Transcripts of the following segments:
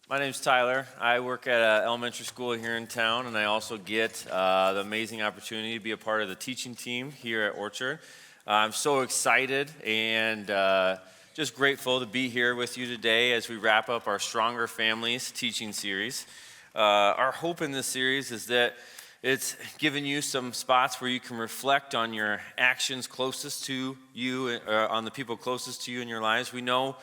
My name's Tyler. I work at an elementary school here in town, and I also get the amazing opportunity to be a part of the teaching team here at Orchard. I'm so excited and just grateful to be here with you today as we wrap up our Stronger Families teaching series. Our hope in this series is that it's given you some spots where you can reflect on your actions closest to you, on the people closest to you in your lives. We know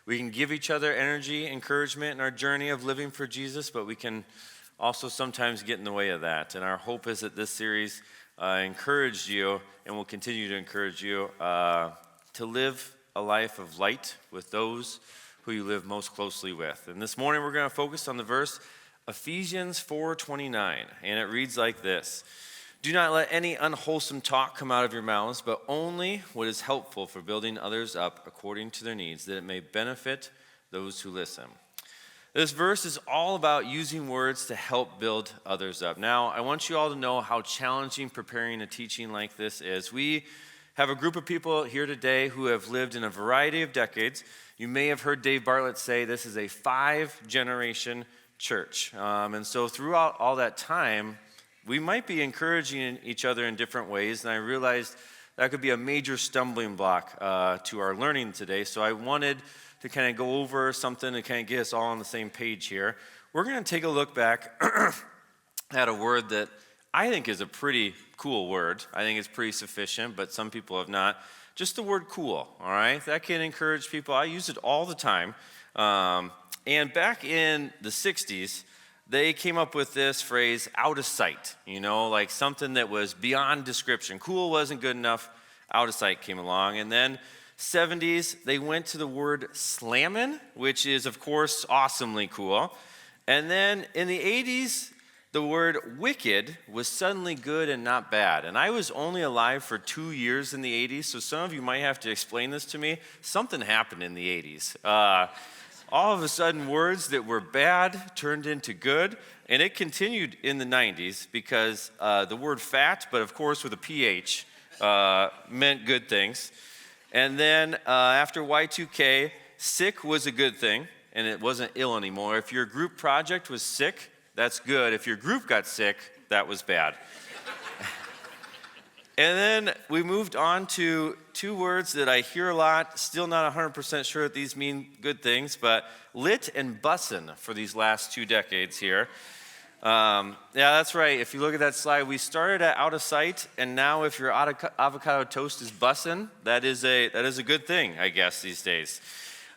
we can give each other energy, encouragement in our journey of living for Jesus, but we can also sometimes get in the way of that. And our hope is that this series encouraged you and will continue to encourage you to live a life of light with those who you live most closely with. And this morning we're going to focus on the verse Ephesians 4:29, and it reads like this: "Do not let any unwholesome talk come out of your mouths, but only what is helpful for building others up according to their needs, that it may benefit those who listen." This verse is all about using words to help build others up. Now, I want you all to know how challenging preparing a teaching like this is. We have a group of people here today who have lived in a variety of decades. You may have heard Dave Bartlett say this is a 5-generation church. And so throughout all that time, we might be encouraging each other in different ways, and I realized that could be a major stumbling block to our learning today. So I wanted to kind of go over something to kind of get us all on the same page here. We're going to take a look back at a word that I think is a pretty cool word. I think it's pretty sufficient, but some people have not. Just the word cool, all right? That can encourage people. I use it all the time. And back in the 60s, they came up with this phrase, out of sight, like something that was beyond description. Cool wasn't good enough, out of sight came along. And then 70s, they went to the word slammin', which is, of course, awesomely cool. And then in the 80s, the word wicked was suddenly good and not bad. And I was only alive for 2 years in the 80s, so some of you might have to explain this to me. Something happened in the 80s. All of a sudden, words that were bad turned into good, and it continued in the 90s because the word fat, but of course with a PH, meant good things. And then after Y2K, sick was a good thing, and it wasn't ill anymore. If your group project was sick, that's good. If your group got sick, that was bad. And then we moved on to 2 words that I hear a lot, still not 100% sure that these mean good things, but lit and bussin' for these last 2 decades here. Yeah, that's right. If you look at that slide, we started at out of sight, and now if your avocado toast is bussin', that is a good thing, I guess, these days.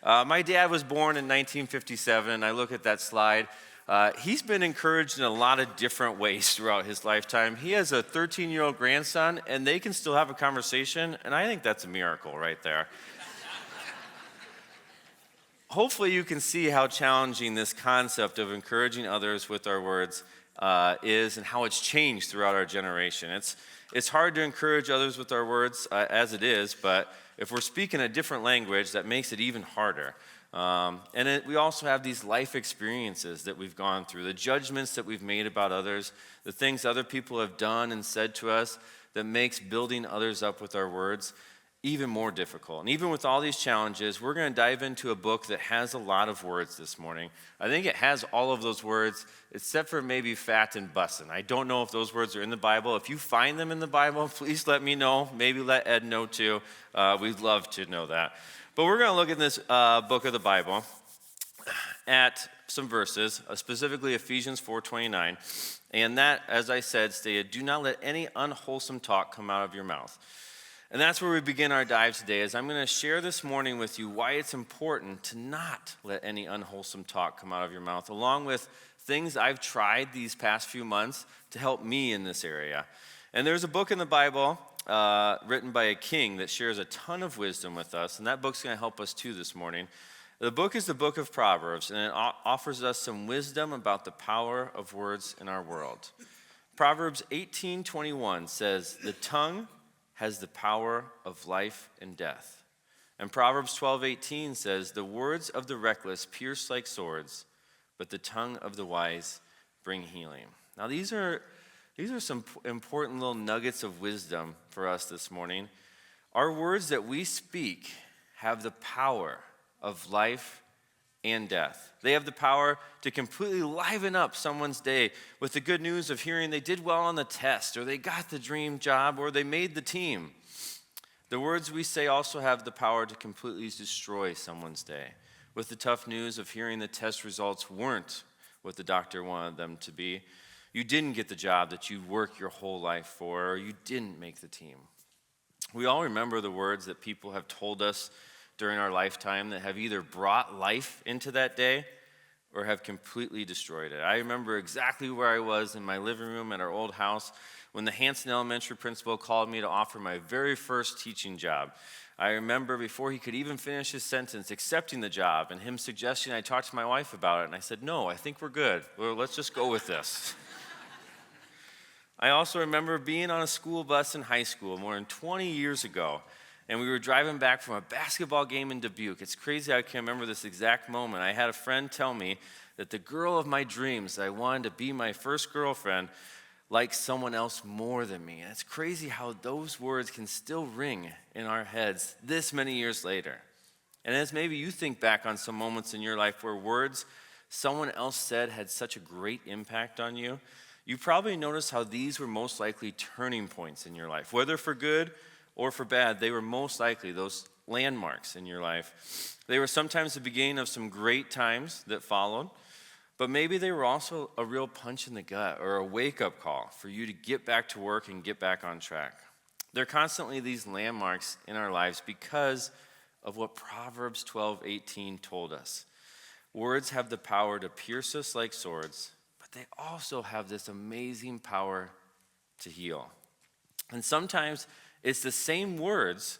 My dad was born in 1957, and I look at that slide. He's been encouraged in a lot of different ways throughout his lifetime. He has a 13-year-old grandson, and they can still have a conversation, and I think that's a miracle right there. Hopefully you can see how challenging this concept of encouraging others with our words is and how it's changed throughout our generation. It's hard to encourage others with our words as it is, but if we're speaking a different language, that makes it even harder. We also have these life experiences that we've gone through, the judgments that we've made about others, the things other people have done and said to us that makes building others up with our words even more difficult. And even with all these challenges, we're going to dive into a book that has a lot of words this morning. I think it has all of those words, except for maybe fat and bussin'. I don't know if those words are in the Bible. If you find them in the Bible, please let me know. Maybe let Ed know too. We'd love to know that. But we're going to look in this book of the Bible at some verses, specifically Ephesians 4:29. And that, as I said, stated, "Do not let any unwholesome talk come out of your mouth." And that's where we begin our dive today, as I'm going to share this morning with you why it's important to not let any unwholesome talk come out of your mouth, along with things I've tried these past few months to help me in this area. And there's a book in the Bible written by a king that shares a ton of wisdom with us, and that book's going to help us too this morning. The book is the book of Proverbs, and it offers us some wisdom about the power of words in our world. Proverbs 18:21 says, "The tongue has the power of life and death." And Proverbs 12:18 says, "The words of the reckless pierce like swords, but the tongue of the wise bring healing." Now these are some important little nuggets of wisdom for us this morning. Our words that we speak have the power of life and death. They have the power to completely liven up someone's day with the good news of hearing they did well on the test, or they got the dream job, or they made the team. The words we say also have the power to completely destroy someone's day, with the tough news of hearing the test results weren't what the doctor wanted them to be. You didn't get the job that you worked your whole life for, or you didn't make the team. We all remember the words that people have told us during our lifetime that have either brought life into that day or have completely destroyed it. I remember exactly where I was in my living room at our old house when the Hanson Elementary principal called me to offer my very first teaching job. I remember before he could even finish his sentence accepting the job and him suggesting I talk to my wife about it, and I said, no, I think we're good. Well, let's just go with this. I also remember being on a school bus in high school more than 20 years ago, and we were driving back from a basketball game in Dubuque. It's crazy I can remember this exact moment. I had a friend tell me that the girl of my dreams, that I wanted to be my first girlfriend, liked someone else more than me. And it's crazy how those words can still ring in our heads this many years later. And as maybe you think back on some moments in your life where words someone else said had such a great impact on you, you probably noticed how these were most likely turning points in your life. Whether for good or for bad, they were most likely those landmarks in your life. They were sometimes the beginning of some great times that followed, but maybe they were also a real punch in the gut or a wake-up call for you to get back to work and get back on track. They're constantly these landmarks in our lives because of what Proverbs 12:18 told us. Words have the power to pierce us like swords, but they also have this amazing power to heal. And sometimes it's the same words,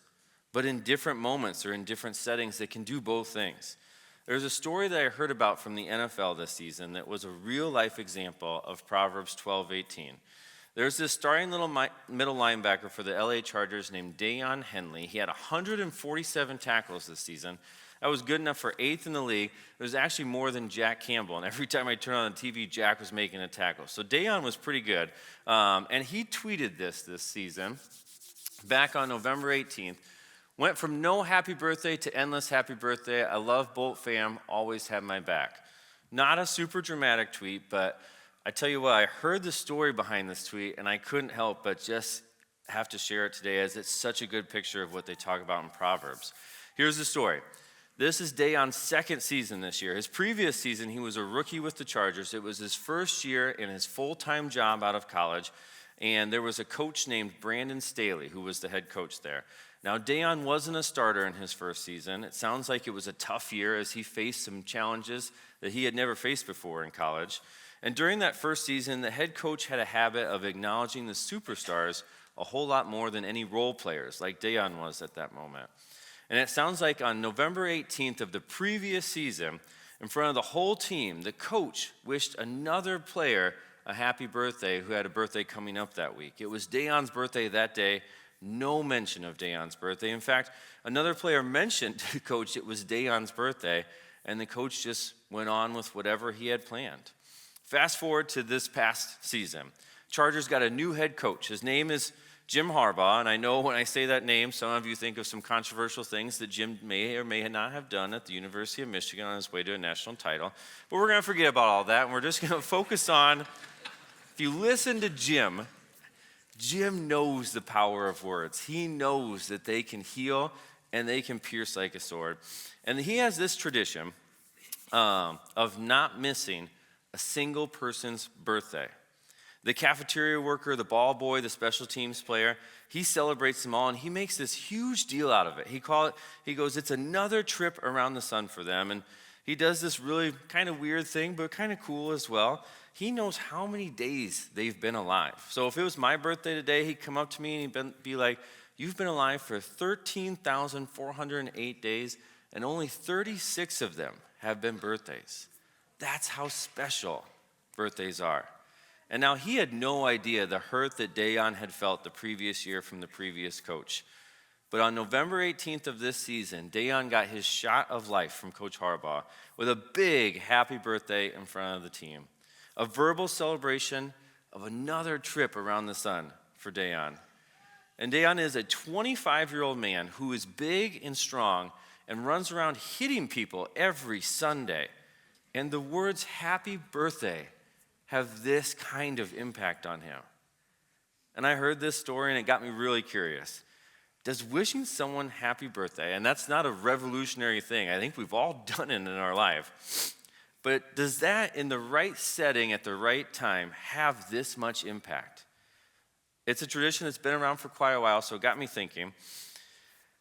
but in different moments or in different settings that can do both things. There's a story that I heard about from the NFL this season that was a real-life example of Proverbs 12:18. There's this starting middle linebacker for the LA Chargers named Deion Henley. He had 147 tackles this season. That was good enough for 8th in the league. It was actually more than Jack Campbell, and every time I turned on the TV, Jack was making a tackle. So Deion was pretty good, and he tweeted this season. Back on November 18th, went from no happy birthday to endless happy birthday. I love Bolt fam, always have my back. Not a super dramatic tweet, but I tell you what, I heard the story behind this tweet, and I couldn't help but just have to share it today as it's such a good picture of what they talk about in Proverbs. Here's the story. This is Deion's second season this year. His previous season, he was a rookie with the Chargers. It was his first year in his full-time job out of college. And there was a coach named Brandon Staley who was the head coach there. Now, Deion wasn't a starter in his first season. It sounds like it was a tough year as he faced some challenges that he had never faced before in college. And during that first season, the head coach had a habit of acknowledging the superstars a whole lot more than any role players, like Deion was at that moment. And it sounds like on November 18th of the previous season, in front of the whole team, the coach wished another player a happy birthday who had a birthday coming up that week. It was Deion's birthday that day. No mention of Deion's birthday. In fact, another player mentioned to the coach it was Deion's birthday, and the coach just went on with whatever he had planned. Fast forward to this past season. Chargers got a new head coach. His name is Jim Harbaugh, and I know when I say that name, some of you think of some controversial things that Jim may or may not have done at the University of Michigan on his way to a national title. But we're going to forget about all that, and we're just going to focus on, if you listen to Jim knows the power of words. He knows that they can heal and they can pierce like a sword. And he has this tradition of not missing a single person's birthday. The cafeteria worker, the ball boy, the special teams player, he celebrates them all, and he makes this huge deal out of it. He goes, it's another trip around the sun for them, and he does this really kind of weird thing, but kind of cool as well. He knows how many days they've been alive. So if it was my birthday today, he'd come up to me and he'd be like, you've been alive for 13,408 days, and only 36 of them have been birthdays. That's how special birthdays are. And now he had no idea the hurt that Deion had felt the previous year from the previous coach. But on November 18th of this season, Deion got his shot of life from Coach Harbaugh with a big happy birthday in front of the team. A verbal celebration of another trip around the sun for Deion. And Deion is a 25-year-old man who is big and strong and runs around hitting people every Sunday. And the words happy birthday have this kind of impact on him. And I heard this story and it got me really curious. Does wishing someone happy birthday, and that's not a revolutionary thing, I think we've all done it in our life, but does that in the right setting at the right time have this much impact? It's a tradition that's been around for quite a while, so it got me thinking.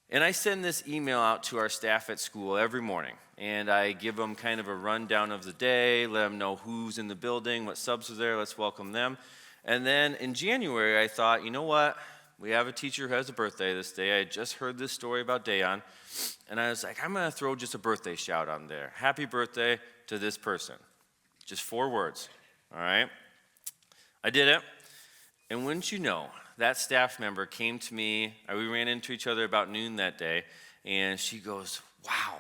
And I send this email out to our staff at school every morning, and I give them kind of a rundown of the day, let them know who's in the building, what subs are there, let's welcome them. And then in January, I thought, you know what? We have a teacher who has a birthday this day. I just heard this story about Dayon, and I was like, I'm going to throw just a birthday shout on there. Happy birthday to this person. Just 4 words, all right? I did it, and wouldn't you know, that staff member came to me. We ran into each other about noon that day, and she goes, wow,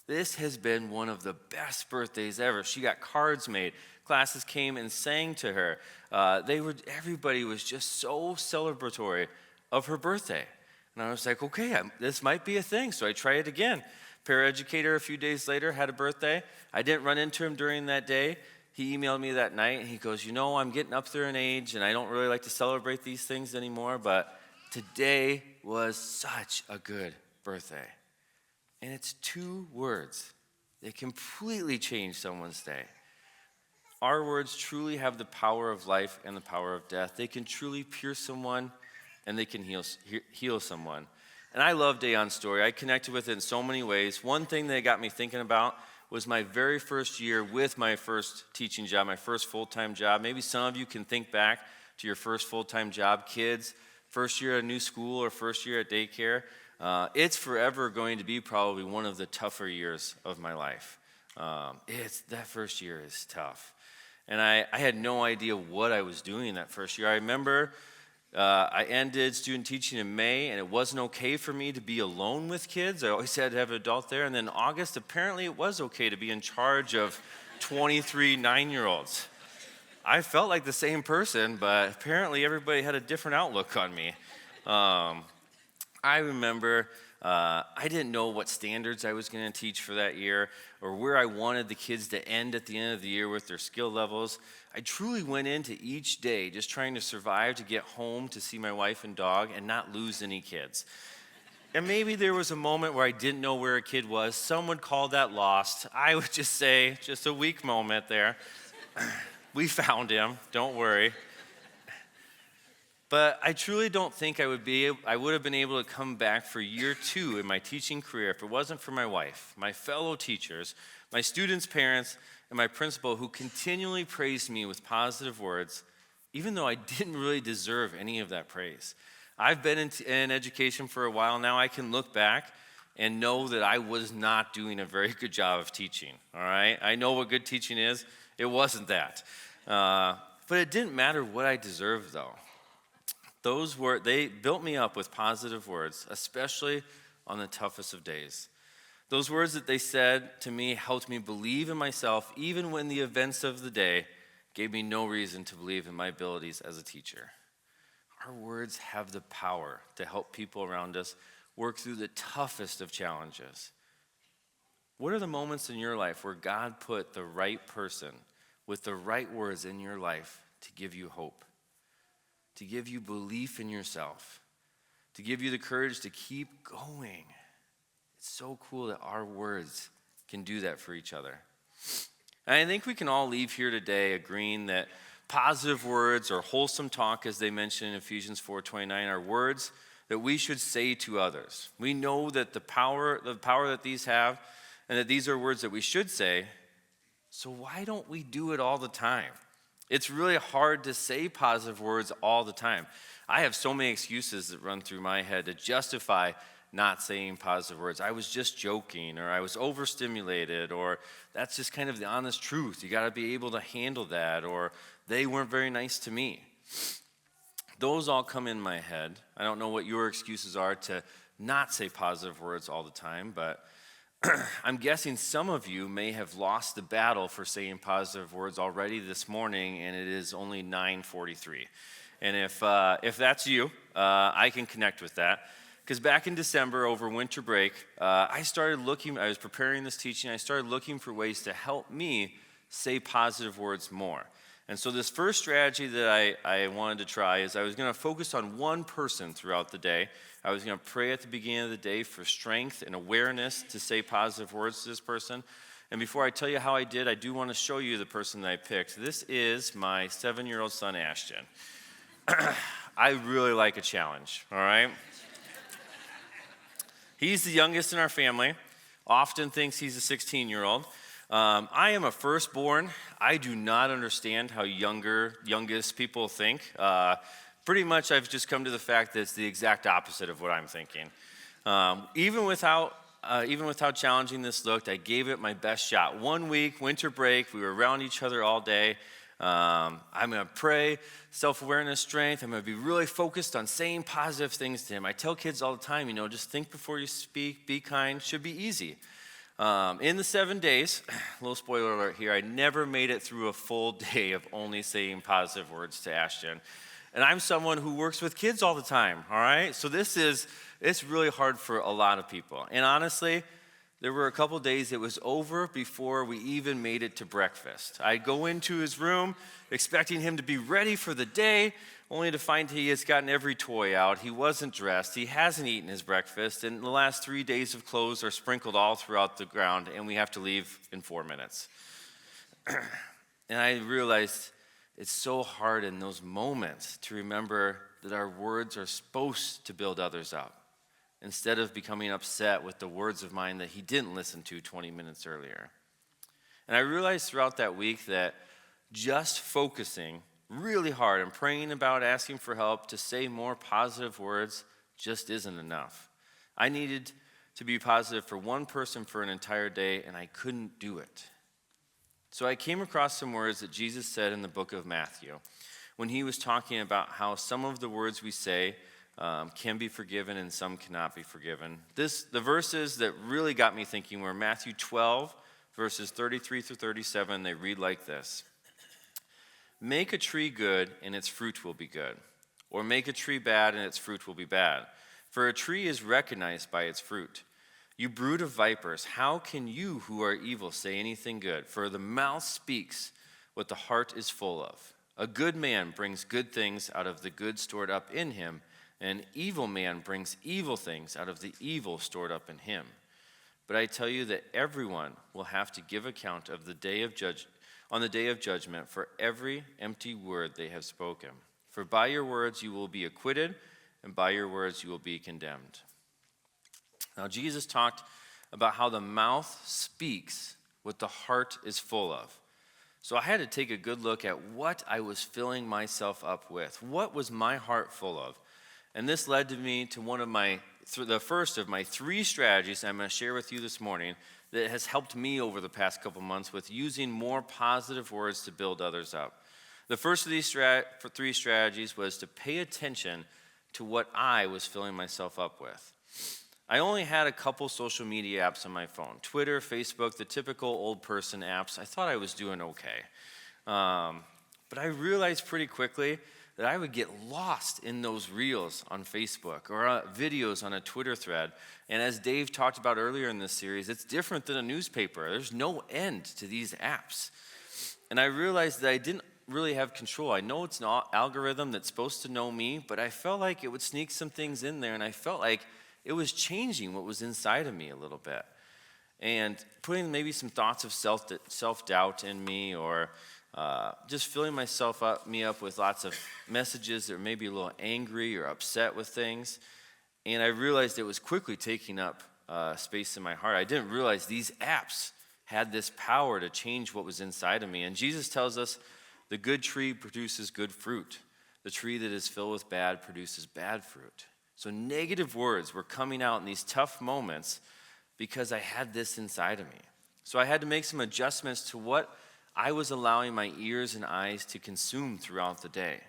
this has been one of the best birthdays ever. She got cards made. Classes came and sang to her. Everybody was just so celebratory of her birthday. And I was like, okay, this might be a thing. So I tried it again. Paraeducator a few days later had a birthday. I didn't run into him during that day. He emailed me that night and he goes, you know, I'm getting up there in age and I don't really like to celebrate these things anymore, but today was such a good birthday. And it's 2 words. They completely change someone's day. Our words truly have the power of life and the power of death. They can truly pierce someone and they can heal someone. And I love Dayon's story. I connected with it in so many ways. One thing that got me thinking about was my very first year with my first teaching job, my first full-time job. Maybe some of you can think back to your first full-time job. Kids, first year at a new school or first year at daycare. It's forever going to be probably one of the tougher years of my life. That first year is tough. And I had no idea what I was doing that first year. I remember I ended student teaching in May, and it wasn't okay for me to be alone with kids. I always had to have an adult there. And then August, apparently it was okay to be in charge of 23 9-year-olds. I felt like the same person, but apparently everybody had a different outlook on me. I remember I didn't know what standards I was going to teach for that year or where I wanted the kids to end at the end of the year with their skill levels. I truly went into each day just trying to survive to get home to see my wife and dog and not lose any kids. And maybe there was a moment where I didn't know where a kid was. Some would call that lost. I would just say, just a weak moment there. We found him, don't worry. But I truly don't think I would have been able to come back for year 2 in my teaching career if it wasn't for my wife, my fellow teachers, my students' parents, and my principal who continually praised me with positive words, even though I didn't really deserve any of that praise. I've been in education for a while now. I can look back and know that I was not doing a very good job of teaching, all right? I know what good teaching is. It wasn't that. But it didn't matter what I deserved, though. They built me up with positive words, especially on the toughest of days. Those words that they said to me helped me believe in myself, even when the events of the day gave me no reason to believe in my abilities as a teacher. Our words have the power to help people around us work through the toughest of challenges. What are the moments in your life where God put the right person with the right words in your life to give you hope? To give you belief in yourself, to give you the courage to keep going. It's so cool that our words can do that for each other. And I think we can all leave here today agreeing that positive words or wholesome talk, as they mention in Ephesians 4:29, are words that we should say to others. We know that the power that these have, and that these are words that we should say, so why don't we do it all the time? It's really hard to say positive words all the time. I have so many excuses that run through my head to justify not saying positive words. I was just joking, or I was overstimulated, or that's just kind of the honest truth. You got to be able to handle that, or they weren't very nice to me. Those all come in my head. I don't know what your excuses are to not say positive words all the time, but I'm guessing some of you may have lost the battle for saying positive words already this morning, and it is only 9:43. And if that's you, I can connect with that. Because back in December over winter break, I was preparing this teaching, I started looking for ways to help me say positive words more. And so this first strategy that I wanted to try is I was going to focus on one person throughout the day. I was going to pray at the beginning of the day for strength and awareness to say positive words to this person. And before I tell you how I did, I do want to show you the person that I picked. This is my 7-year-old son, Ashton. I really like a challenge, all right? He's the youngest in our family, often thinks he's a 16-year-old. I am a firstborn. I do not understand how youngest people think. Pretty much I've just come to the fact that it's the exact opposite of what I'm thinking. Even with how challenging this looked, I gave it my best shot. 1 week, winter break, we were around each other all day. I'm going to pray, self-awareness, strength. I'm going to be really focused on saying positive things to him. I tell kids all the time, just think before you speak, be kind, should be easy. In the 7 days, little spoiler alert here, I never made it through a full day of only saying positive words to Ashton. And I'm someone who works with kids all the time, all right? So it's really hard for a lot of people. And honestly, there were a couple days it was over before we even made it to breakfast. I'd go into his room expecting him to be ready for the day, only to find he has gotten every toy out. He wasn't dressed. He hasn't eaten his breakfast. And the last 3 days of clothes are sprinkled all throughout the ground, and we have to leave in 4 minutes. And I realized it's so hard in those moments to remember that our words are supposed to build others up, instead of becoming upset with the words of mine that he didn't listen to 20 minutes earlier. And I realized throughout that week that just focusing really hard and praying about asking for help to say more positive words just isn't enough. I needed to be positive for one person for an entire day, and I couldn't do it. So I came across some words that Jesus said in the book of Matthew when he was talking about how some of the words we say can be forgiven and some cannot be forgiven. The verses that really got me thinking were Matthew 12, verses 33 through 37. They read like this. Make a tree good and its fruit will be good. Or make a tree bad and its fruit will be bad. For a tree is recognized by its fruit. You brood of vipers, how can you who are evil say anything good? For the mouth speaks what the heart is full of. A good man brings good things out of the good stored up in him. An evil man brings evil things out of the evil stored up in him. But I tell you that everyone will have to give account of on the day of judgment for every empty word they have spoken. For by your words you will be acquitted, and by your words you will be condemned. Now Jesus talked about how the mouth speaks what the heart is full of. So I had to take a good look at what I was filling myself up with. What was my heart full of? And this led me to the first of my 3 strategies I'm going to share with you this morning that has helped me over the past couple months with using more positive words to build others up. The first of these 3 strategies was to pay attention to what I was filling myself up with. I only had a couple social media apps on my phone, Twitter, Facebook, the typical old person apps. I thought I was doing okay. But I realized pretty quickly that I would get lost in those reels on Facebook or videos on a Twitter thread. And as Dave talked about earlier in this series, it's different than a newspaper. There's no end to these apps. And I realized that I didn't really have control. I know it's an algorithm that's supposed to know me, but I felt like it would sneak some things in there, and I felt like it was changing what was inside of me a little bit. And putting maybe some thoughts of self-doubt in me, or just filling me up with lots of messages that were maybe a little angry or upset with things. And I realized it was quickly taking up space in my heart. I didn't realize these apps had this power to change what was inside of me. And Jesus tells us the good tree produces good fruit. The tree that is filled with bad produces bad fruit. So negative words were coming out in these tough moments because I had this inside of me. So I had to make some adjustments to what I was allowing my ears and eyes to consume throughout the day.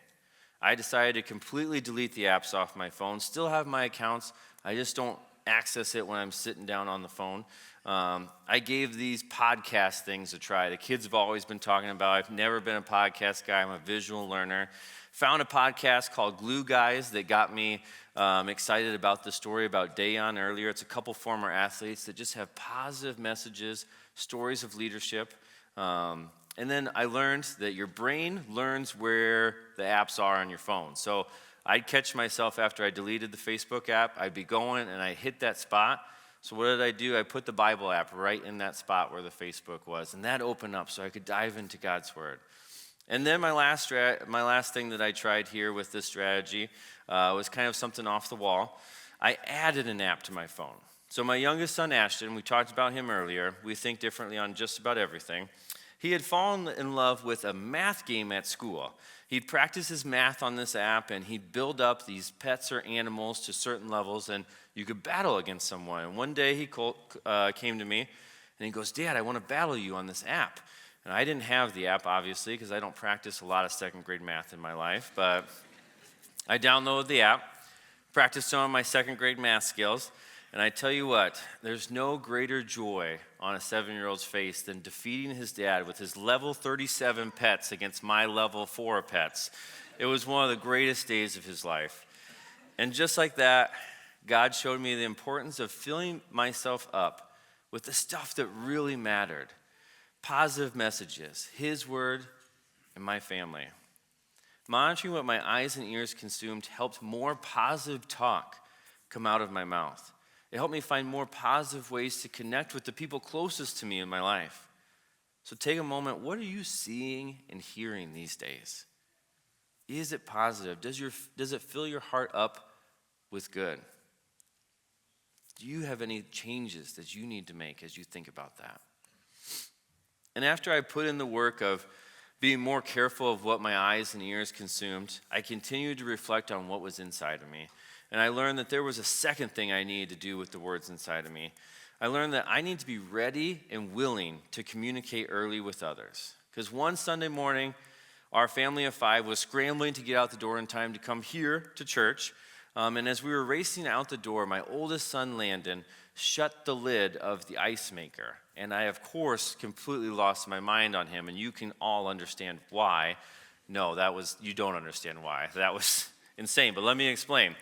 I decided to completely delete the apps off my phone, still have my accounts, I just don't access it when I'm sitting down on the phone. I gave these podcast things a try. The kids have always been talking about it. I've never been a podcast guy. I'm a visual learner. Found a podcast called Glue Guys that got me excited about the story about Dayon earlier. It's a couple former athletes that just have positive messages, stories of leadership. And then I learned that your brain learns where the apps are on your phone. So I'd catch myself after I deleted the Facebook app. I'd be going and I hit that spot. So what did I do? I put the Bible app right in that spot where the Facebook was. And that opened up so I could dive into God's Word. And then my last thing that I tried here with this strategy was kind of something off the wall. I added an app to my phone. So my youngest son, Ashton, we talked about him earlier. We think differently on just about everything. He had fallen in love with a math game at school. He'd practice his math on this app, and he'd build up these pets or animals to certain levels, and you could battle against someone. And one day he came to me, and he goes, "Dad, I want to battle you on this app." And I didn't have the app, obviously, because I don't practice a lot of second grade math in my life, but I downloaded the app, practiced some of my second grade math skills, and I tell you what, there's no greater joy on a 7-year-old's face than defeating his dad with his level 37 pets against my level 4 pets. It was one of the greatest days of his life. And just like that, God showed me the importance of filling myself up with the stuff that really mattered. Positive messages, His Word, and my family. Monitoring what my eyes and ears consumed helped more positive talk come out of my mouth. It helped me find more positive ways to connect with the people closest to me in my life. So take a moment. What are you seeing and hearing these days? Is it positive? Does it fill your heart up with good? Do you have any changes that you need to make as you think about that? And after I put in the work of being more careful of what my eyes and ears consumed, I continued to reflect on what was inside of me. And I learned that there was a second thing I needed to do with the words inside of me. I learned that I need to be ready and willing to communicate early with others. Because one Sunday morning, our family of 5 was scrambling to get out the door in time to come here to church. And as we were racing out the door, my oldest son, Landon, shut the lid of the ice maker. And I, of course, completely lost my mind on him. And you can all understand why. No, you don't understand why. That was insane. But let me explain.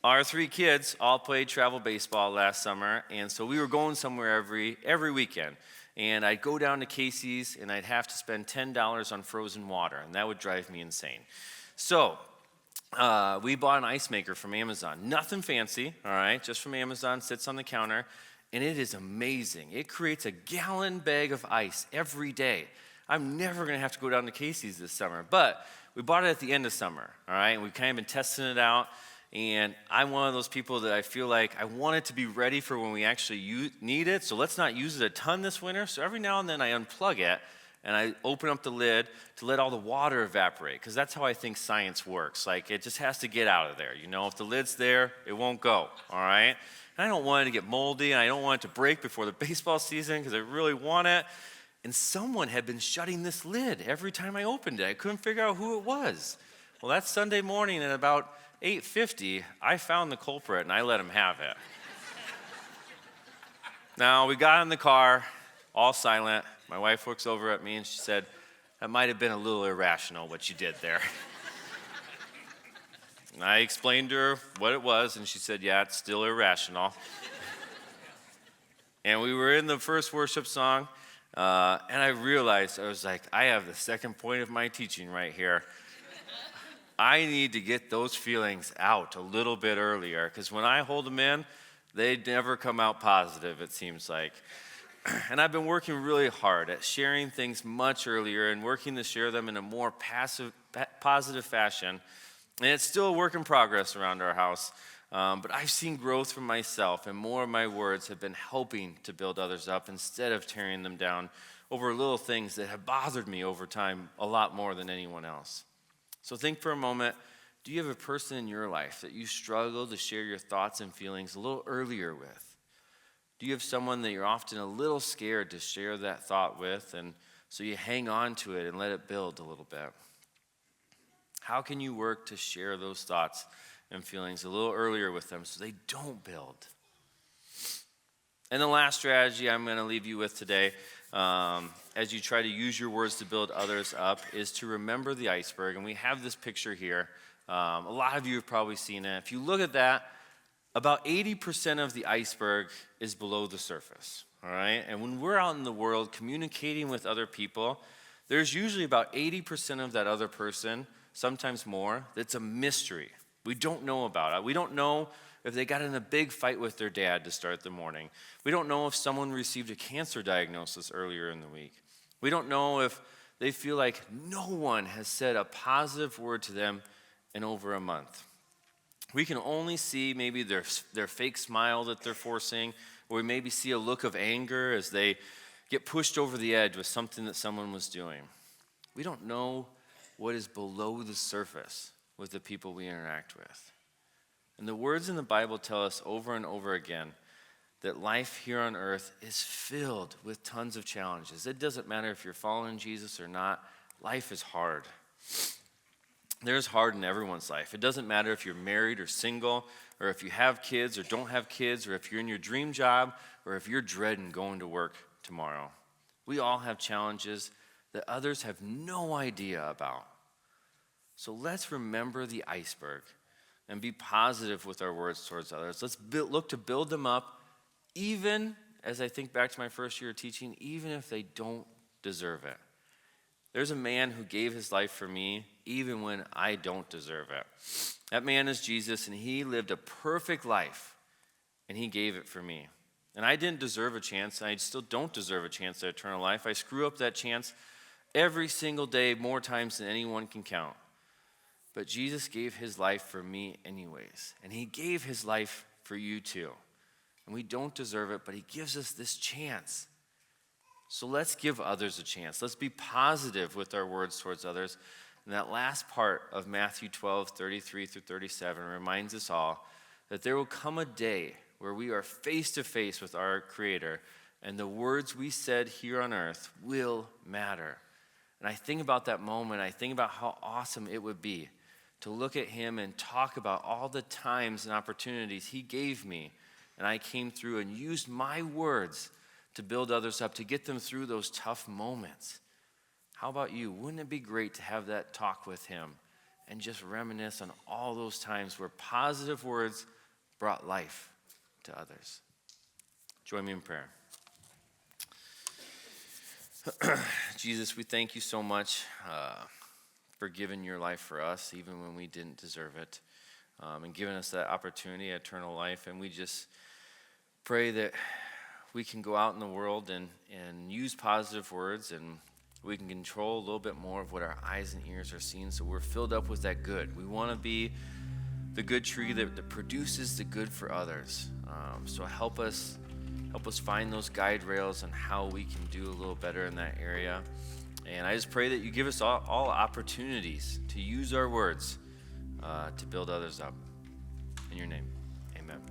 Our 3 kids all played travel baseball last summer, and so we were going somewhere every weekend. And I'd go down to Casey's, and I'd have to spend $10 on frozen water, and that would drive me insane. So we bought an ice maker from Amazon. Nothing fancy, all right, just from Amazon, sits on the counter, and it is amazing. It creates a gallon bag of ice every day. I'm never going to have to go down to Casey's this summer, but we bought it at the end of summer, all right, and we've kind of been testing it out. And I'm one of those people that I feel like I want it to be ready for when we actually need it. So let's not use it a ton this winter. So every now and then I unplug it and I open up the lid to let all the water evaporate. Because that's how I think science works. Like it just has to get out of there. You know, if the lid's there, it won't go. All right? And I don't want it to get moldy. And I don't want it to break before the baseball season because I really want it. And someone had been shutting this lid every time I opened it. I couldn't figure out who it was. Well, that Sunday morning at about 8:50, I found the culprit and I let him have it. Now, we got in the car, all silent. My wife looks over at me and she said, "That might have been a little irrational what you did there." And I explained to her what it was, and she said, "Yeah, it's still irrational." And we were in the first worship song, and I realized, I was like, I have the second point of my teaching right here. I need to get those feelings out a little bit earlier, because when I hold them in, they never come out positive, it seems like. And I've been working really hard at sharing things much earlier and working to share them in a more positive fashion. And it's still a work in progress around our house, but I've seen growth from myself, and more of my words have been helping to build others up instead of tearing them down over little things that have bothered me over time a lot more than anyone else. So think for a moment, do you have a person in your life that you struggle to share your thoughts and feelings a little earlier with? Do you have someone that you're often a little scared to share that thought with, and so you hang on to it and let it build a little bit? How can you work to share those thoughts and feelings a little earlier with them so they don't build? And the last strategy I'm going to leave you with today, as you try to use your words to build others up, is to remember the iceberg. And we have this picture here. A lot of you have probably seen it. If you look at that, about 80% of the iceberg is below the surface, all right? And when we're out in the world communicating with other people, there's usually about 80% of that other person, sometimes more, that's a mystery. We don't know about it. We don't know if they got in a big fight with their dad to start the morning. We don't know if someone received a cancer diagnosis earlier in the week. We don't know if they feel like no one has said a positive word to them in over a month. We can only see maybe their fake smile that they're forcing, or we maybe see a look of anger as they get pushed over the edge with something that someone was doing. We don't know what is below the surface with the people we interact with. And the words in the Bible tell us over and over again that life here on earth is filled with tons of challenges. It doesn't matter if you're following Jesus or not, life is hard. There's hard in everyone's life. It doesn't matter if you're married or single, or if you have kids or don't have kids, or if you're in your dream job, or if you're dreading going to work tomorrow. We all have challenges that others have no idea about. So let's remember the iceberg and be positive with our words towards others. Let's look to build them up, even, as I think back to my first year of teaching, even if they don't deserve it. There's a man who gave his life for me, even when I don't deserve it. That man is Jesus, and he lived a perfect life, and he gave it for me. And I didn't deserve a chance, and I still don't deserve a chance at eternal life. I screw up that chance every single day, more times than anyone can count. But Jesus gave his life for me anyways. And he gave his life for you too. And we don't deserve it, but he gives us this chance. So let's give others a chance. Let's be positive with our words towards others. And that last part of Matthew 12:33-37 reminds us all that there will come a day where we are face to face with our Creator, and the words we said here on earth will matter. And I think about that moment. I think about how awesome it would be to look at him and talk about all the times and opportunities he gave me. And I came through and used my words to build others up, to get them through those tough moments. How about you? Wouldn't it be great to have that talk with him and just reminisce on all those times where positive words brought life to others? Join me in prayer. Jesus, we thank you so much for giving your life for us, even when we didn't deserve it, and giving us that opportunity, eternal life. And we just pray that we can go out in the world and use positive words, and we can control a little bit more of what our eyes and ears are seeing, so we're filled up with that good. We want to be the good tree that produces the good for others. So help us find those guide rails on how we can do a little better in that area. And I just pray that you give us all opportunities to use our words to build others up. In your name, amen.